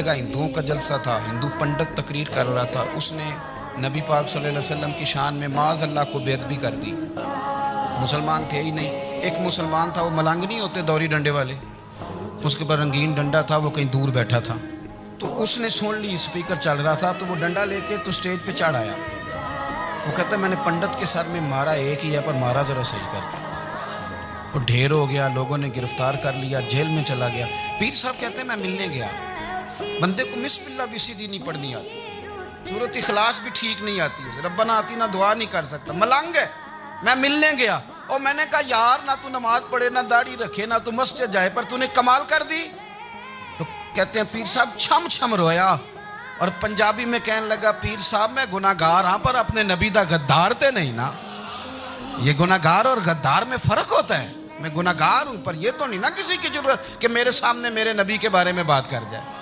جگہ ہندوؤں کا جلسہ تھا، ہندو پنڈت تقریر کر رہا تھا، اس نے نبی پاک صلی اللہ علیہ وسلم کی شان میں معاذ اللہ کو بے ادبی کر دی۔ مسلمان تھے ہی نہیں، ایک مسلمان تھا، وہ ملنگ نہیں ہوتے دوری ڈنڈے والے، اس کے پر رنگین ڈنڈا تھا، وہ کہیں دور بیٹھا تھا، تو اس نے سن لی اسپیکر چل رہا تھا، تو وہ ڈنڈا لے کے تو سٹیج پہ چڑھ آیا۔ وہ کہتا ہے میں نے پنڈت کے سر میں مارا ایک ہی ہے، پر مارا ذرا صحیح کر کے۔ وہ ڈھیر ہو گیا، لوگوں نے گرفتار کر لیا، جیل میں چلا گیا۔ پیر صاحب کہتے ہیں میں ملنے گیا، بندے کو بسم اللہ بھی سیدھی نہیں پڑھنی آتی، سورۃ اخلاص بھی ٹھیک نہیں آتی، ربنا آتی نہ دعا نہیں کر سکتا، ملنگ ہے۔ میں ملنے گیا اور میں نے کہا یار نہ تو نماز پڑھے، نہ داڑھی رکھے، نہ تو مسجد جائے، پر تو نے کمال کر دی۔ تو کہتے ہیں پیر صاحب چھم چھم رویا اور پنجابی میں کہنے لگا پیر صاحب میں گناہ گار ہاں، پر اپنے نبی دا غدار تے نہیں نا۔ یہ گناہ گار اور غدار میں فرق ہوتا ہے، میں گناہ گار ہوں پر یہ تو نہیں نا کسی کی ضرورت کہ میرے سامنے میرے نبی کے بارے میں بات کر جائے۔